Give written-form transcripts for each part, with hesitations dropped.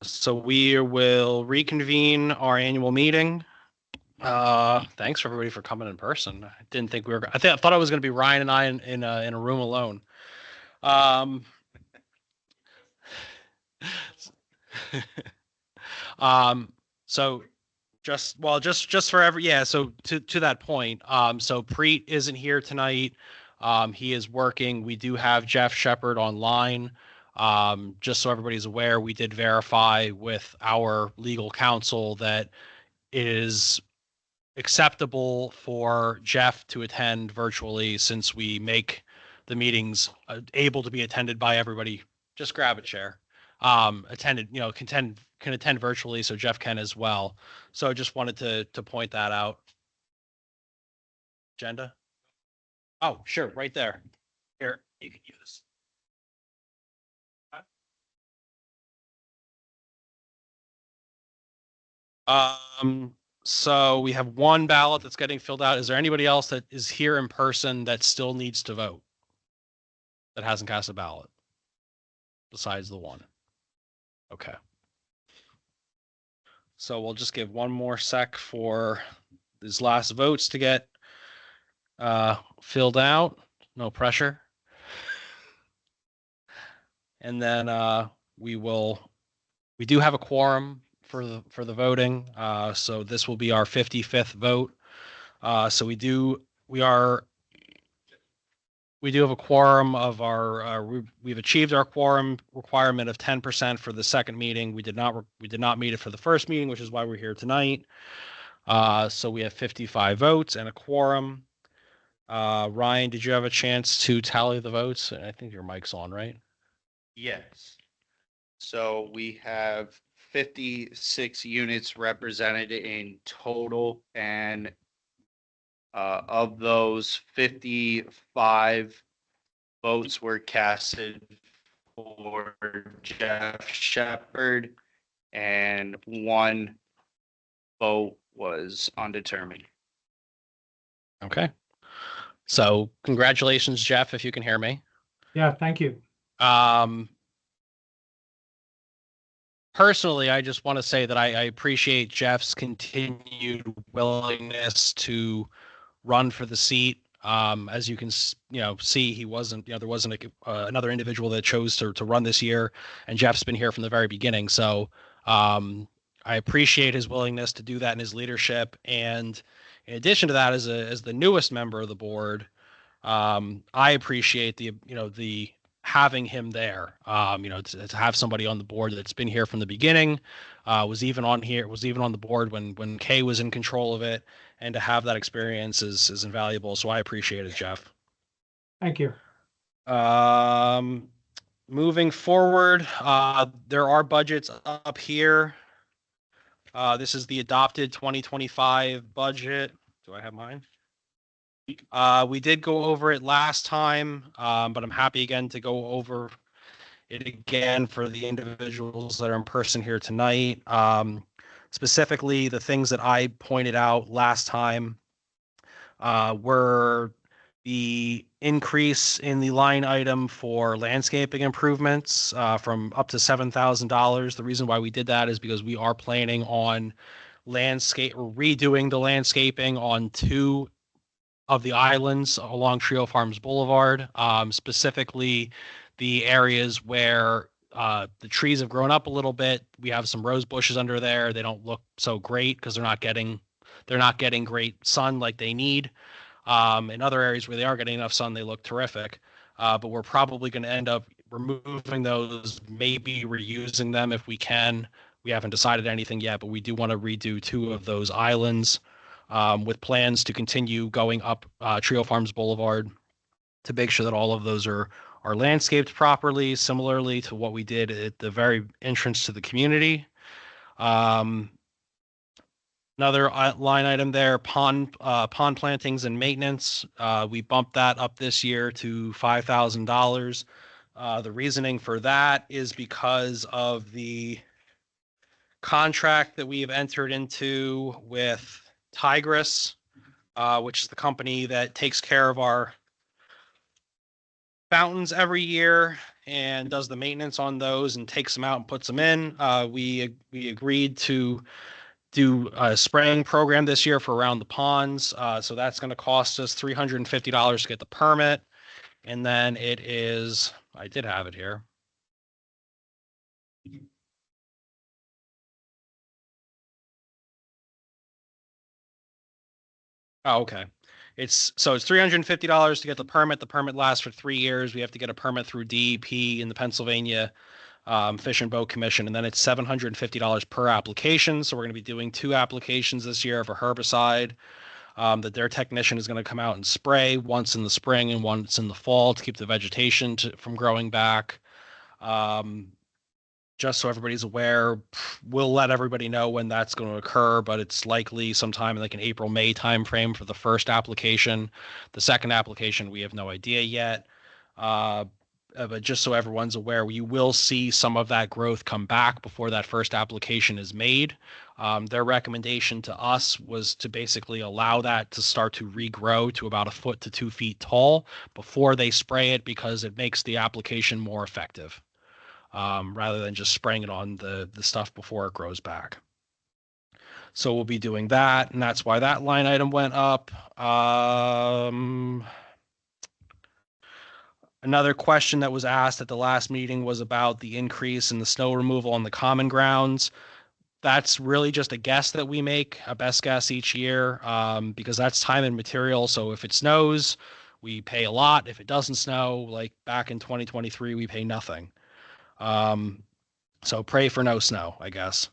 So we will reconvene our annual meeting. Thanks for everybody for coming in person. I didn't think we were. I thought I was going to be Ryan and I in a room alone. Um, um, so just for every yeah. So to that point, so Preet isn't here tonight. He is working. We do have Jeff Shepard online. Just so everybody's aware, we did verify with our legal counsel that it is acceptable for Jeff to attend virtually since we make the meetings able to be attended by everybody. Just grab a chair. Attended, can attend virtually, so Jeff can as well. So just wanted to point that out. Agenda. Oh, sure, right there. Here, you can use. Um, so we have one ballot that's getting filled out. Is there anybody else that is here in person that still needs to vote that hasn't cast a ballot besides the one? Okay. So we'll just give one more sec for these last votes to get filled out. No pressure. And then we do have a quorum for the voting. So this will be our 55th vote. So we do have a quorum of we've achieved our quorum requirement of 10% for the second meeting. We did not meet it for the first meeting, which is why we're here tonight. So we have 55 votes and a quorum. Ryan, did you have a chance to tally the votes? I think your mic's on, right? Yes. So we have 56 units represented in total, and of those, 55 votes were casted for Jeff Shepard, and one vote was undetermined. Okay. So congratulations, Jeff, if you can hear me. Yeah, thank you. Personally, I just want to say that I appreciate Jeff's continued willingness to run for the seat. As you can, see, he wasn't, there wasn't another individual that chose to run this year, and Jeff's been here from the very beginning. So I appreciate his willingness to do that in his leadership. And in addition to that, as the newest member of the board, I appreciate the having him there. To have somebody on the board that's been here from the beginning, was even on the board when Kay was in control of it, and to have that experience is invaluable. So I appreciate it, Jeff. Thank you. Moving forward, there are budgets up here. This is the adopted 2025 budget. Do I have mine? We did go over it last time, but I'm happy again to go over it again for the individuals that are in person here tonight. Specifically, the things that I pointed out last time were the increase in the line item for landscaping improvements from up to $7,000. The reason why we did that is because we are planning on redoing the landscaping on two of the islands along Trio Farms Boulevard, specifically the areas where the trees have grown up a little bit. We have some rose bushes under there. They don't look so great because they're not getting great sun like they need. In other areas where they are getting enough sun, they look terrific. But we're probably going to end up removing those, maybe reusing them if we can. We haven't decided anything yet, but we do want to redo two of those islands, with plans to continue going up Trio Farms Boulevard to make sure that all of those are landscaped properly, similarly to what we did at the very entrance to the community. Another line item there, pond plantings and maintenance. We bumped that up this year to $5,000. The reasoning for that is because of the contract that we have entered into with Tigris, which is the company that takes care of our fountains every year and does the maintenance on those and takes them out and puts them in. We agreed to do a spraying program this year for around the ponds. So that's going to cost us $350 to get the permit. And then it is, I did have it here. Oh, okay. It's $350 to get the permit. The permit lasts for 3 years. We have to get a permit through DEP in the Pennsylvania Fish and Boat Commission, and then it's $750 per application. So we're going to be doing 2 applications this year for herbicide that their technician is going to come out and spray once in the spring and once in the fall to keep the vegetation from growing back. Just so everybody's aware, we'll let everybody know when that's going to occur, but it's likely sometime in like an April, May timeframe for the first application. The second application, we have no idea yet. But just so everyone's aware, you will see some of that growth come back before that first application is made. Their recommendation to us was to basically allow that to start to regrow to about 1 foot to 2 feet tall before they spray it, because it makes the application more effective. Rather than just spraying it on the stuff before it grows back. So we'll be doing that, and that's why that line item went up. Another question that was asked at the last meeting was about the increase in the snow removal on the common grounds. That's really just a guess that we make, a best guess each year, because that's time and material. So if it snows, we pay a lot. If it doesn't snow, like back in 2023, we pay nothing. So pray for no snow, I guess.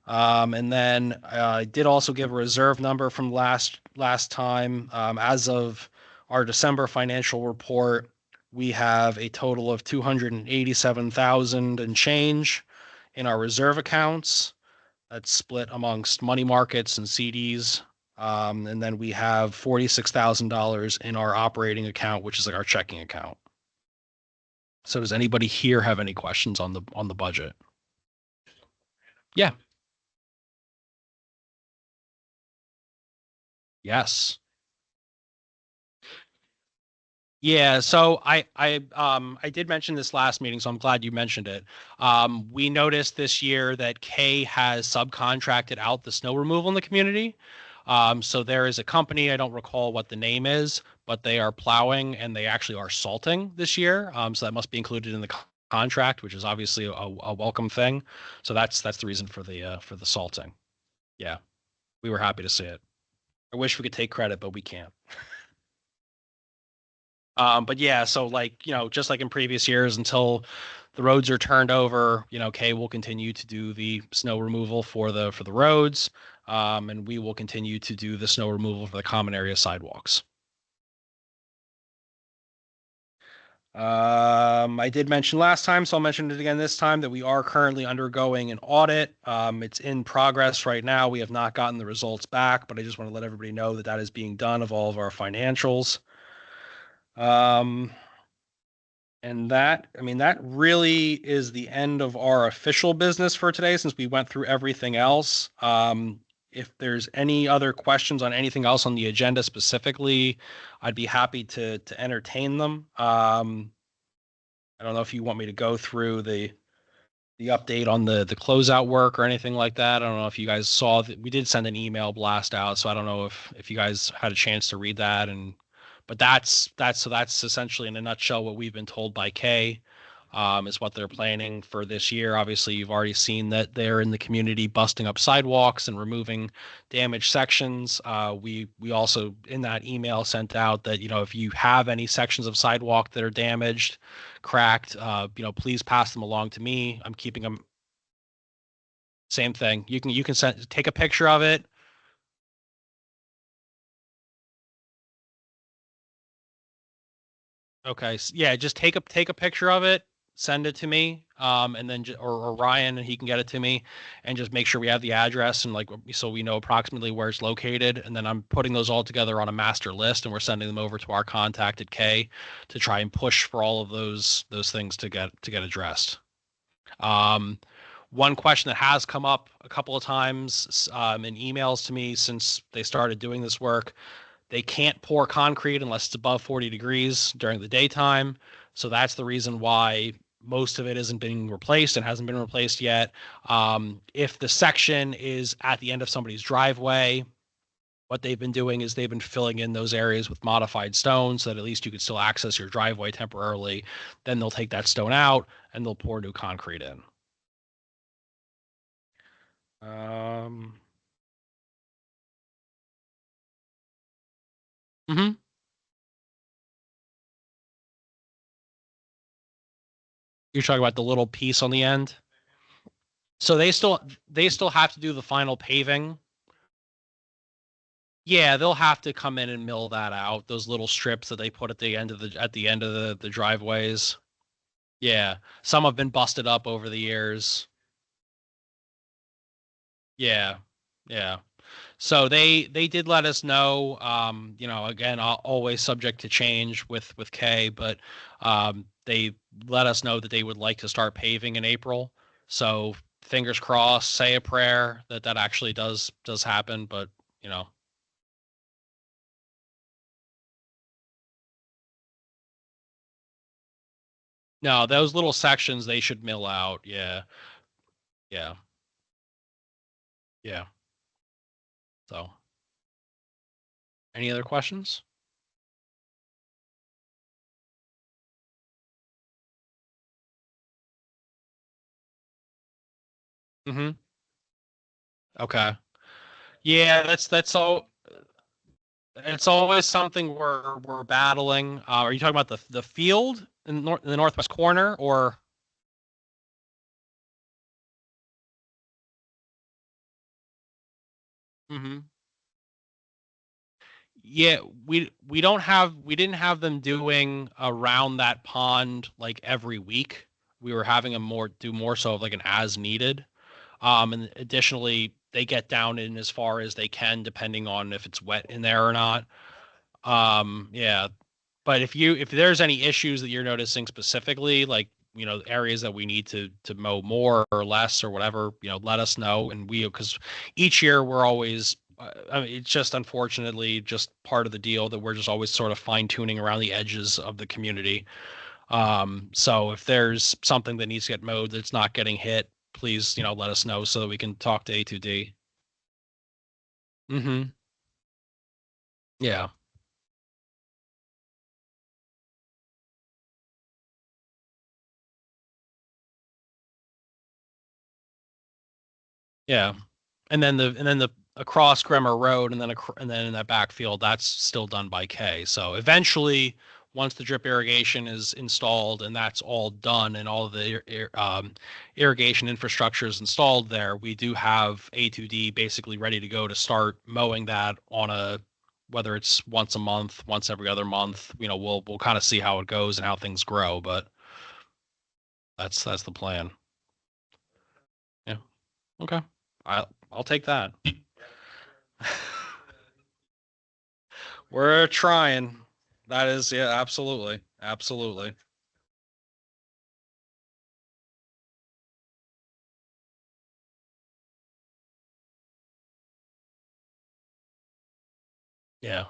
And then I did also give a reserve number from last time. As of our December financial report, we have a total of 287,000 and change in our reserve accounts. That's split amongst money markets and CDs. And then we have $46,000 in our operating account, which is like our checking account. So does anybody here have any questions on the budget? Yeah. Yes. Yeah, so I did mention this last meeting, so I'm glad you mentioned it. We noticed this year that K has subcontracted out the snow removal in the community. So there is a company, I don't recall what the name is, but they are plowing and they actually are salting this year. So that must be included in the contract, which is obviously a welcome thing. So that's the reason for the salting. Yeah, we were happy to see it. I wish we could take credit, but we can't. But yeah, so like, just like in previous years, until the roads are turned over, Kay will continue to do the snow removal for the roads. And we will continue to do the snow removal for the common area sidewalks. I did mention last time, so I'll mention it again this time, that we are currently undergoing an audit. It's in progress right now. We have not gotten the results back, but I just want to let everybody know that that is being done of all of our financials. And that really is the end of our official business for today, since we went through everything else. If there's any other questions on anything else on the agenda specifically, I'd be happy to entertain them. I don't know if you want me to go through the update on the closeout work or anything like that. I don't know if you guys saw that we did send an email blast out, so I don't know if you guys had a chance to read that. But that's essentially in a nutshell what we've been told by Kay, is what they're planning for this year. Obviously, you've already seen that they're in the community busting up sidewalks and removing damaged sections. We also in that email sent out that, if you have any sections of sidewalk that are damaged, cracked, please pass them along to me. I'm keeping them. Same thing. You can take a picture of it. Okay. Yeah, just take a picture of it, send it to me, and then or Ryan, and he can get it to me, and just make sure we have the address and so we know approximately where it's located. And then I'm putting those all together on a master list, and we're sending them over to our contact at K to try and push for all of those things to get addressed. One question that has come up a couple of times in emails to me since they started doing this work: they can't pour concrete unless it's above 40 degrees during the daytime. So that's the reason why most of it isn't being replaced and hasn't been replaced yet. If the section is at the end of somebody's driveway, what they've been doing is they've been filling in those areas with modified stone so that at least you could still access your driveway temporarily. Then they'll take that stone out and they'll pour new concrete in. Mhm. You're talking about the little piece on the end. So they still have to do the final paving. Yeah, they'll have to come in and mill that out. Those little strips that they put at the end of the driveways. Yeah, some have been busted up over the years. Yeah, yeah. So they did let us know. Again, always subject to change with K, but they let us know that they would like to start paving in April. So fingers crossed, say a prayer that that actually does happen. But you know, no, those little sections they should mill out. Yeah, yeah, yeah. So, any other questions? Mm-hmm. Okay. Yeah, that's all. It's always something we're battling. Are you talking about the field in the northwest corner, or? Hmm. Yeah, we didn't have them doing around that pond like every week. We were having them do more so of like an as needed. And additionally, they get down in as far as they can, depending on if it's wet in there or not. Yeah, but if there's any issues that you're noticing specifically, like areas that we need to mow more or less or whatever, let us know. And because each year we're always, I mean, it's just unfortunately just part of the deal that we're just always sort of fine tuning around the edges of the community. So if there's something that needs to get mowed that's not getting hit, please let us know so that we can talk to A2D. Mm-hmm. Yeah. Yeah. And then the across Grimmer Road and then in that backfield that's still done by K. So eventually, once the drip irrigation is installed and that's all done and all of the irrigation infrastructure is installed there, we do have A2D basically ready to go to start mowing that on a whether it's once a month, once every other month. We'll kind of see how it goes and how things grow, but that's the plan. Yeah. Okay. I'll take that. We're trying. That is, yeah, absolutely. Absolutely. Yeah.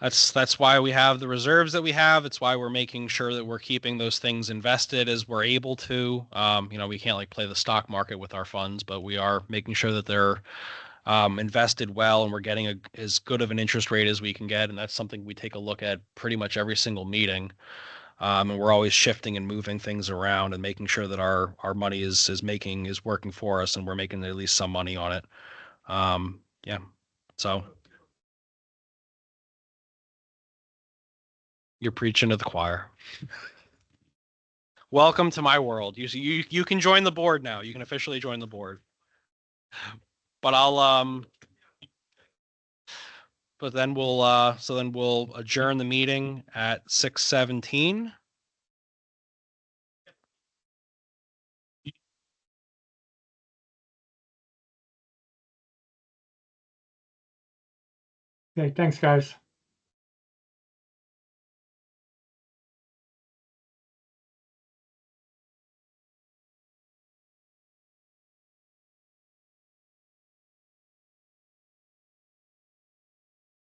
That's why we have the reserves that we have. It's why we're making sure that we're keeping those things invested as we're able to. We can't like play the stock market with our funds, but we are making sure that they're invested well and we're getting as good of an interest rate as we can get. And that's something we take a look at pretty much every single meeting. And we're always shifting and moving things around and making sure that our money is working for us and we're making at least some money on it. Yeah. So you're preaching to the choir. Welcome to my world. You can join the board now. You can officially join the board. But then we'll adjourn the meeting at 6:17. Okay, thanks, guys.